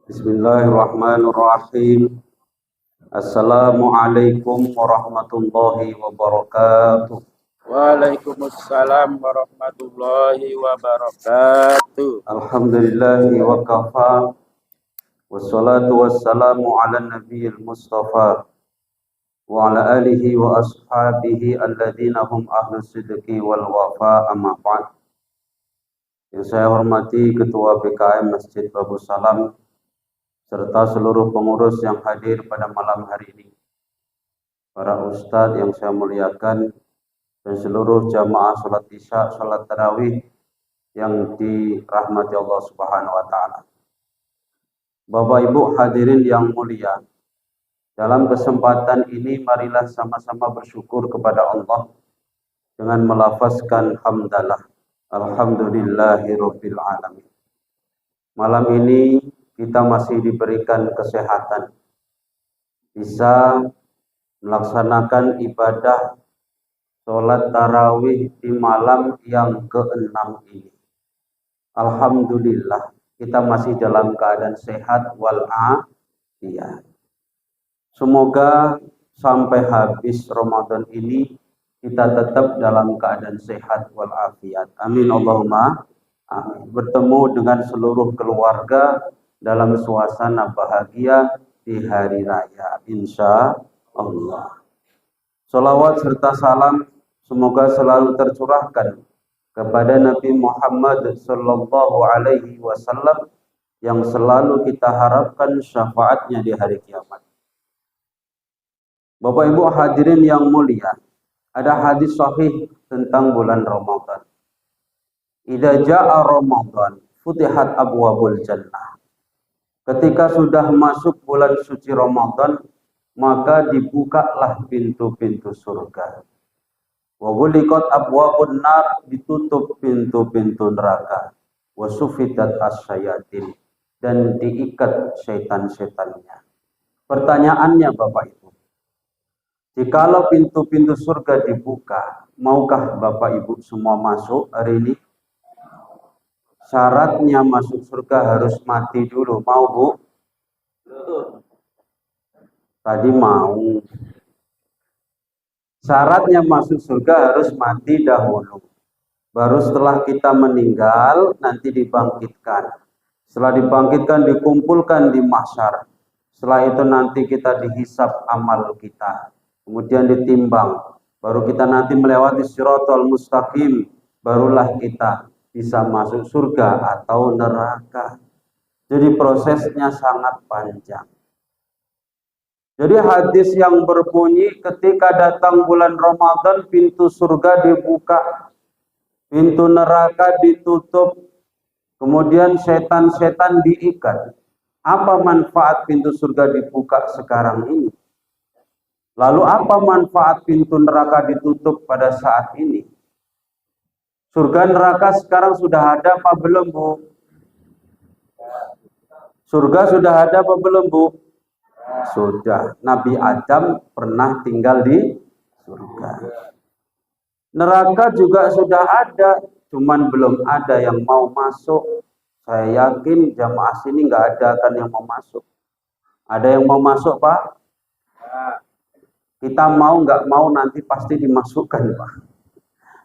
Bismillahirrahmanirrahim. Assalamualaikum warahmatullahi wabarakatuh. Waalaikumsalam warahmatullahi wabarakatuh. Alhamdulillahi wa kafa. Wassalatu wassalamu ala nabiyil mustafa wa ala alihi wa ashabihi alladhina hum ahlus sidqi wal wafa, amma ba'd. Yang saya hormati Ketua BKM Masjid Babu Salam serta seluruh pengurus yang hadir pada malam hari ini, para ustadz yang saya muliakan, dan seluruh jamaah sholat isya, sholat tarawih yang dirahmati Allah Subhanahu wa Ta'ala. Bapak Ibu hadirin yang mulia, dalam kesempatan ini marilah sama-sama bersyukur kepada Allah dengan melafazkan hamdalah, alhamdulillahirabbil alamin. Malam ini kita masih diberikan kesehatan, bisa melaksanakan ibadah sholat tarawih di malam yang ke-6 ini. Alhamdulillah, kita masih dalam keadaan sehat wal-afiyat. Semoga sampai habis Ramadan ini kita tetap dalam keadaan sehat wal-afiyat. Amin Allahumma amin. Bertemu dengan seluruh keluarga dalam suasana bahagia di hari raya, insya Allah. Salawat serta salam semoga selalu tercurahkan kepada Nabi Muhammad sallallahu alaihi wasallam yang selalu kita harapkan syafaatnya di hari kiamat. Bapak Ibu hadirin yang mulia, ada hadis sahih tentang bulan Ramadan. Idza jaa Ramadan futihat abwabul jannah. Ketika sudah masuk bulan suci Ramadan, maka dibukalah pintu-pintu surga. Wa ghuliqat abwabun nar, ditutup pintu-pintu neraka. Wa sufidat asyayatin, dan diikat syaitan-syaitannya. Pertanyaannya Bapak Ibu, jikalau pintu-pintu surga dibuka, maukah Bapak Ibu semua masuk hari ini? Syaratnya masuk surga harus mati dulu, mau Bu? Tadi mau. Syaratnya masuk surga harus mati dahulu. Baru setelah kita meninggal, nanti dibangkitkan. Setelah dibangkitkan, dikumpulkan di mahsyar. Setelah itu nanti kita dihisab amal kita. Kemudian ditimbang. Baru kita nanti melewati Shiratal Mustaqim. Barulah kita bisa masuk surga atau neraka. Jadi prosesnya sangat panjang. Jadi hadis yang berbunyi ketika datang bulan Ramadan pintu surga dibuka, pintu neraka ditutup, kemudian setan-setan diikat. Apa manfaat pintu surga dibuka sekarang ini? Lalu apa manfaat pintu neraka ditutup pada saat ini? Surga neraka sekarang sudah ada apa belum Bu? Surga sudah ada apa belum Bu? Sudah. Nabi Adam pernah tinggal di surga. Neraka juga sudah ada, cuman belum ada yang mau masuk. Saya yakin jamaah sini nggak ada kan yang mau masuk. Ada yang mau masuk Pak? Kita mau nggak mau nanti pasti dimasukkan Pak.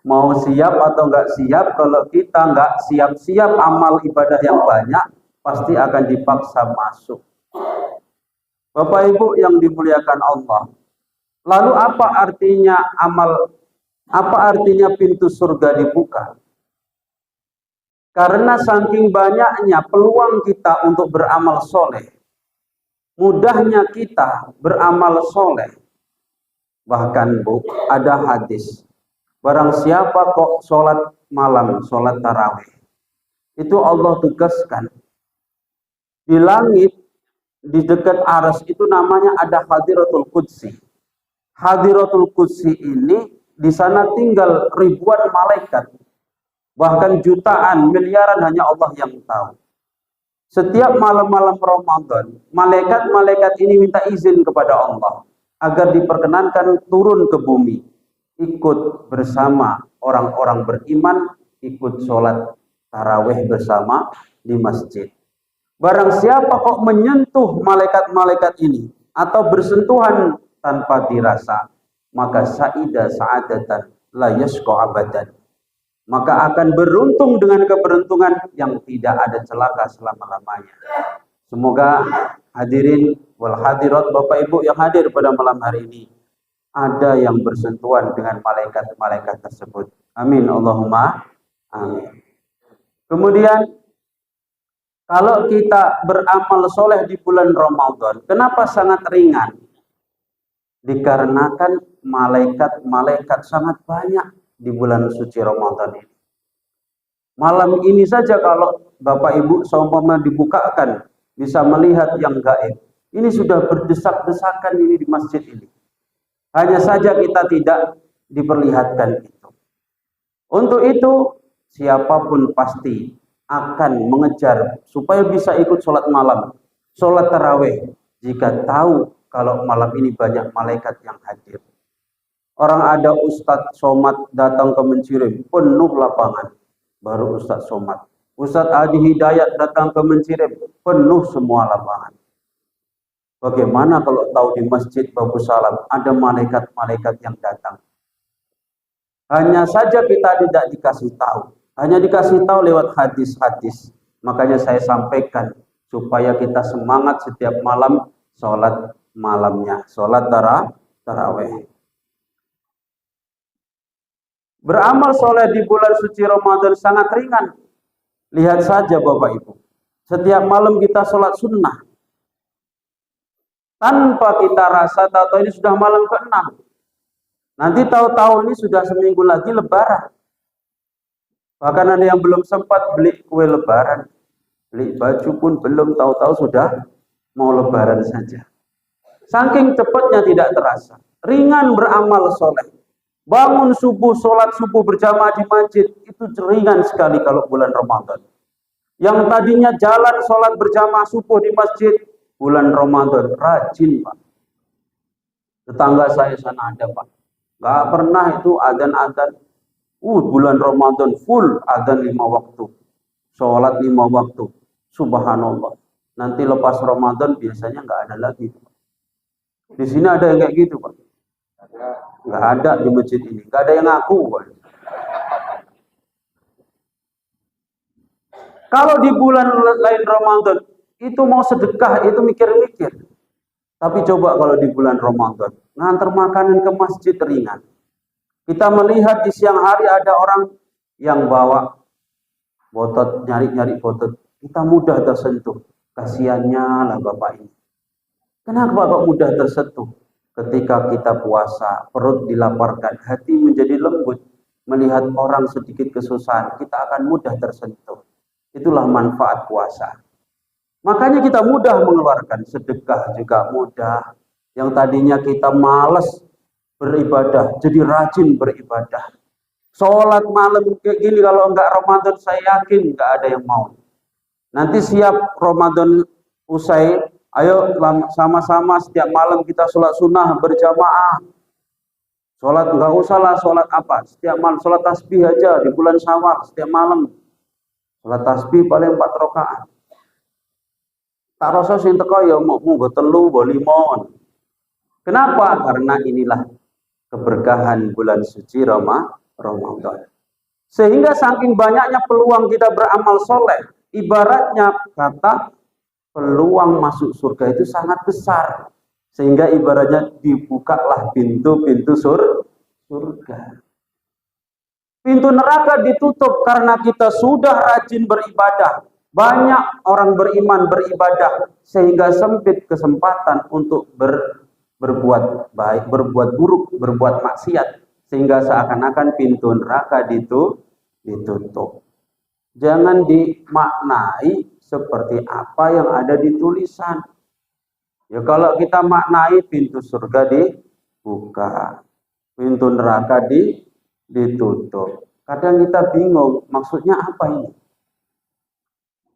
Mau siap atau nggak siap, kalau kita nggak siap-siap amal ibadah yang banyak, pasti akan dipaksa masuk. Bapak Ibu yang dimuliakan Allah, lalu apa artinya pintu surga dibuka? Karena saking banyaknya peluang kita untuk beramal soleh, mudahnya kita beramal soleh. Bahkan Bu, ada hadis, barang siapa kok sholat malam, sholat tarawih, itu Allah tugaskan di langit, di dekat aras itu namanya ada Hadiratul Qudsi. Hadiratul Qudsi ini di sana tinggal ribuan malaikat, bahkan jutaan, miliaran, hanya Allah yang tahu. Setiap malam-malam Ramadan, malaikat-malaikat ini minta izin kepada Allah agar diperkenankan turun ke bumi, ikut bersama orang-orang beriman, ikut sholat tarawih bersama di masjid. Barang siapa kok menyentuh malaikat-malaikat ini atau bersentuhan tanpa dirasa, maka saida sa'adatan la yashqa abadan. Maka akan beruntung dengan keberuntungan yang tidak ada celaka selama-lamanya. Semoga hadirin wal hadirat Bapak Ibu yang hadir pada malam hari ini ada yang bersentuhan dengan malaikat-malaikat tersebut. Amin Allahumma amin. Kemudian kalau kita beramal soleh di bulan Ramadan, kenapa sangat ringan? Dikarenakan malaikat-malaikat sangat banyak di bulan suci Ramadan ini. Malam ini saja kalau Bapak Ibu seumpama dibukakan, bisa melihat yang gaib. Ini sudah berdesak-desakan ini di masjid ini. Hanya saja kita tidak diperlihatkan itu. Untuk itu, siapapun pasti akan mengejar supaya bisa ikut sholat malam, sholat tarawih, jika tahu kalau malam ini banyak malaikat yang hadir. Orang ada Ustadz Somad datang ke Mencirim, penuh lapangan, baru Ustadz Somad. Ustadz Haji Hidayat datang ke Mencirim, penuh semua lapangan. Bagaimana kalau tahu di Masjid Babu Salam ada malaikat-malaikat yang datang? Hanya saja kita tidak dikasih tahu. Hanya dikasih tahu lewat hadis-hadis. Makanya saya sampaikan supaya kita semangat setiap malam sholat malamnya, sholat tarawih. Beramal soleh di bulan suci Ramadan sangat ringan. Lihat saja Bapak Ibu, setiap malam kita sholat sunnah. Tanpa kita rasa tahu-tahu ini sudah malam ke-6. Nanti tahu-tahu ini sudah seminggu lagi lebaran. Bahkan ada yang belum sempat beli kue lebaran, beli baju pun belum, tahu-tahu sudah mau lebaran saja. Saking cepatnya tidak terasa. Ringan beramal soleh. Bangun subuh, sholat subuh berjamaah di masjid, itu ringan sekali kalau bulan Ramadan. Yang tadinya jalan sholat berjamaah subuh di masjid, bulan Ramadan rajin Pak. Tetangga saya sana ada Pak. Gak pernah itu adzan-adzan. Bulan Ramadan full adzan 5 waktu. Sholat 5 waktu. Subhanallah. Nanti lepas Ramadan biasanya nggak ada lagi. Di sini ada yang kayak gitu Pak. Nggak ada di masjid ini. Nggak ada yang ngaku Pak. Kalau di bulan lain Ramadan itu mau sedekah itu mikir-mikir. Tapi coba kalau di bulan Ramadan ngantar makanan ke masjid ringan. Kita melihat di siang hari ada orang yang bawa botot, nyari-nyari botot. Kita mudah tersentuh. Kasihannya lah Bapak ini. Kenapa kok mudah tersentuh? Ketika kita puasa, perut dilaparkan, hati menjadi lembut. Melihat orang sedikit kesusahan, kita akan mudah tersentuh. Itulah manfaat puasa. Makanya kita mudah mengeluarkan, sedekah juga mudah. Yang tadinya kita malas beribadah, jadi rajin beribadah. Sholat malam kayak gini kalau enggak Ramadan saya yakin enggak ada yang mau. Nanti siap Ramadan usai, ayo sama-sama setiap malam kita sholat sunnah berjamaah. Sholat enggak usah lah sholat apa, setiap malam sholat tasbih aja di bulan Syawal setiap malam. Sholat tasbih paling 4 rakaat. Tak rasa sing teko ya mau telu, mau 5. Kenapa? Karena inilah keberkahan bulan suci Ramadan. Sehingga saking banyaknya peluang kita beramal soleh, ibaratnya kata peluang masuk surga itu sangat besar. Sehingga ibaratnya dibukalah pintu-pintu surga. Pintu neraka ditutup karena kita sudah rajin beribadah. Banyak orang beriman beribadah sehingga sempit kesempatan untuk berbuat baik, berbuat buruk, berbuat maksiat, sehingga seakan-akan pintu neraka ditutup. Jangan dimaknai seperti apa yang ada di tulisan. Ya kalau kita maknai pintu surga dibuka, pintu neraka ditutup. Kadang kita bingung, maksudnya apa ini?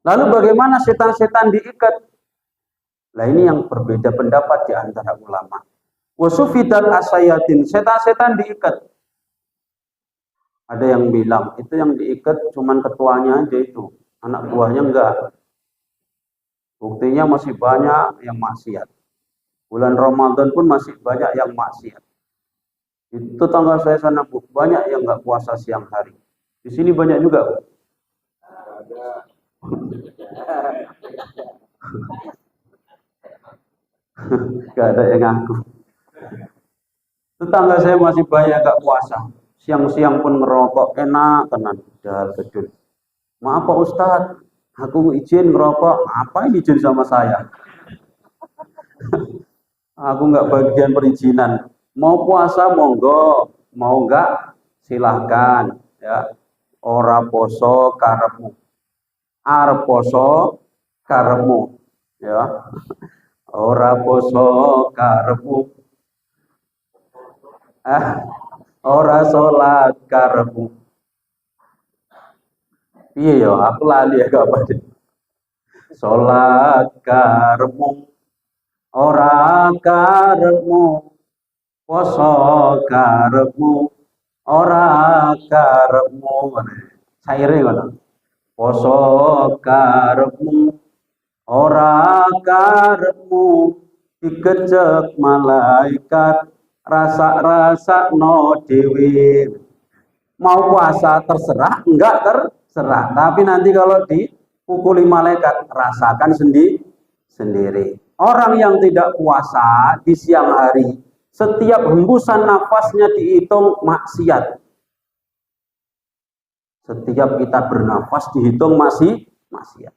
Lalu bagaimana setan-setan diikat? Nah ini yang berbeda pendapat di antara ulama. Wasufidat asayatin, setan-setan diikat. Ada yang bilang itu yang diikat cuman ketuanya aja itu, anak buahnya enggak. Buktinya masih banyak yang maksiat. Bulan Ramadan pun masih banyak yang maksiat. Itu tetangga saya sana, Bu, banyak yang nggak puasa siang hari. Di sini banyak juga, Bu. Gak ada yang ngaku. Tetangga saya masih banyak gak puasa. Siang-siang pun ngerokok, enak tenan. Dal gedul. Maaf Pak Ustadz, aku izin ngerokok. Ngapain izin sama saya? Aku nggak bagian perizinan. Mau puasa monggo, mau nggak silahkan. Ya, ora poso karepmu. Arep poso karepmu. Ya, ora poso karepmu. Ora salat karepmu. Iya ya, aku lali ya kapan. Salat karepmu. Ora karepmu. Poso karepmu. Ora karepmu. Saire ngono. Poso karepmu. Ora karepmu. Dikecek malaikat. Rasa-rasa no dewi. Mau puasa terserah, enggak terserah. Tapi nanti kalau dipukuli malaikat, rasakan sendiri. Orang yang tidak puasa di siang hari, setiap hembusan nafasnya dihitung maksiat. Setiap kita bernafas dihitung maksiat.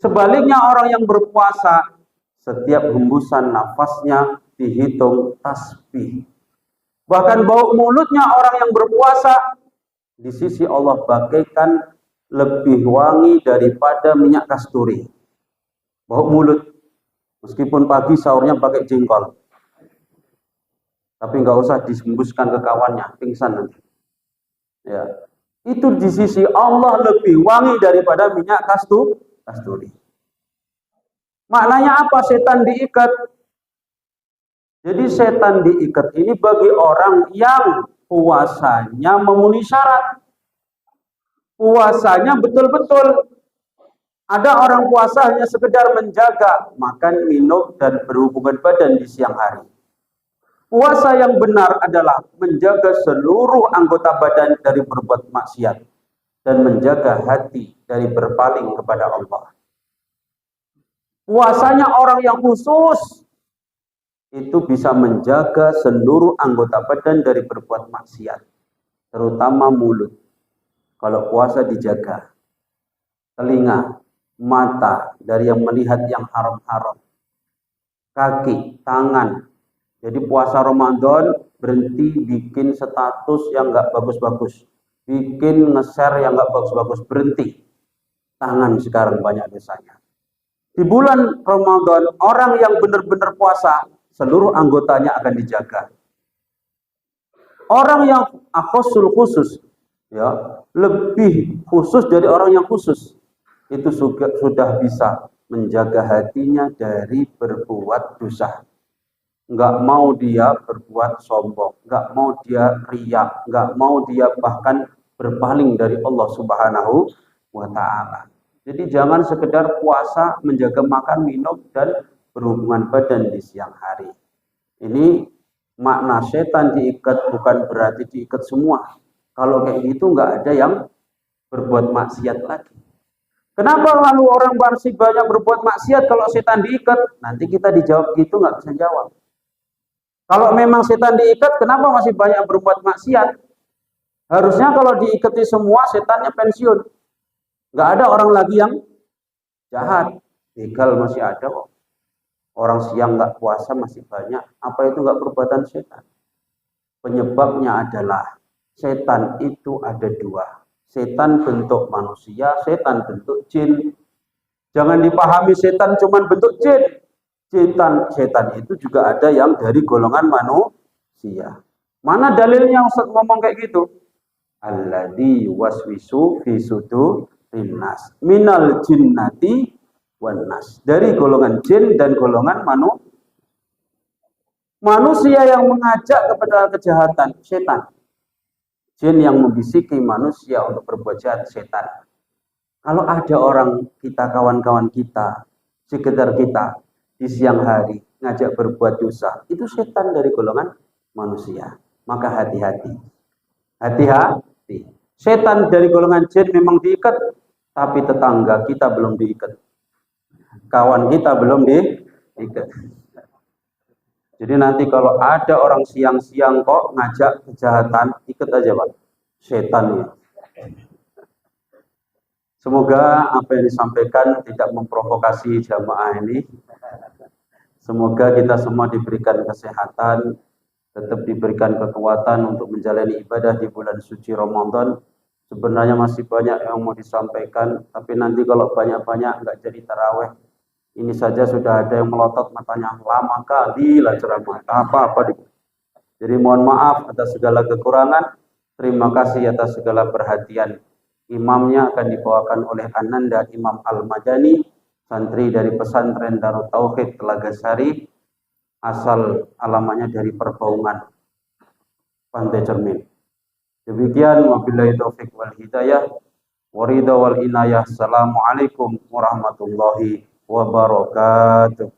Sebaliknya orang yang berpuasa, setiap hembusan nafasnya dihitung tasbih. Bahkan bau mulutnya orang yang berpuasa di sisi Allah bagaikan lebih wangi daripada minyak kasturi. Bau mulut, meskipun pagi sahurnya pakai jengkol, tapi nggak usah disembuskan ke kawannya, pingsan nanti. Ya, itu di sisi Allah lebih wangi daripada minyak kasturi. Maknanya apa? Setan diikat. Jadi setan diikat ini bagi orang yang puasanya memenuhi syarat. Puasanya betul-betul. Ada orang puasa hanya sekedar menjaga makan, minum, dan berhubungan badan di siang hari. Puasa yang benar adalah menjaga seluruh anggota badan dari berbuat maksiat dan menjaga hati dari berpaling kepada Allah. Puasanya orang yang khusus itu bisa menjaga seluruh anggota badan dari berbuat maksiat, terutama mulut. Kalau puasa dijaga, telinga, mata dari yang melihat yang haram-haram, kaki, tangan. Jadi puasa Ramadan berhenti bikin status yang nggak bagus-bagus, bikin nge-share yang nggak bagus-bagus, berhenti. Tangan sekarang banyak dosanya. Di bulan Ramadan orang yang benar-benar puasa, seluruh anggotanya akan dijaga. Orang yang khusus, ya, lebih khusus dari orang yang khusus, itu sudah bisa menjaga hatinya dari berbuat dosa. Nggak mau dia berbuat sombong, nggak mau dia riya, nggak mau dia bahkan berpaling dari Allah Subhanahu wa Ta'ala. Jadi jangan sekedar puasa menjaga makan, minum, dan berhubungan badan di siang hari. Ini makna setan diikat bukan berarti diikat semua. Kalau kayak gitu nggak ada yang berbuat maksiat lagi. Kenapa lalu orang masih banyak berbuat maksiat kalau setan diikat? Nanti kita dijawab gitu nggak bisa jawab. Kalau memang setan diikat, kenapa masih banyak berbuat maksiat? Harusnya kalau diikati semua setannya pensiun. Nggak ada orang lagi yang jahat. Begal masih ada kok. Orang siang nggak puasa masih banyak. Apa itu nggak perbuatan setan? Penyebabnya adalah setan itu ada dua. Setan bentuk manusia, setan bentuk jin. Jangan dipahami setan cuma bentuk jin. Setan itu juga ada yang dari golongan manusia. Mana dalilnya Ustaz ngomong kayak gitu? Alladzi waswisu fi sudurin nas minal jinnati wan nas. Dari golongan jin dan golongan manusia yang mengajak kepada kejahatan, setan. Jin yang membisiki manusia untuk berbuat jahat, setan. Kalau ada orang kita, kawan-kawan kita, sekitar kita di siang hari ngajak berbuat dosa, itu setan dari golongan manusia. Maka hati-hati. Hati-hati. Setan dari golongan jin memang diikat, tapi tetangga kita belum diikat. Kawan kita belum diikat. Jadi nanti kalau ada orang siang-siang kok ngajak kejahatan, ikut aja Pak. Setan ya. Semoga apa yang disampaikan tidak memprovokasi jamaah ini. Semoga kita semua diberikan kesehatan, tetap diberikan kekuatan untuk menjalani ibadah di bulan suci Ramadan. Sebenarnya masih banyak yang mau disampaikan, tapi nanti kalau banyak-banyak nggak jadi taraweh. Ini saja sudah ada yang melotot matanya, lama kali lah ceramah, apa-apa. Jadi mohon maaf atas segala kekurangan, terima kasih atas segala perhatian. Imamnya akan dibawakan oleh Ananda Imam Al-Madani, santri dari pesantren Darut Tauhid Telaga Sari, asal alamannya dari Perbaungan, Pantai Cermin. Demikian, wabillahi taufiq wal hidayah, waridha wal inayah. Assalamualaikum warahmatullahi wabarakatuh.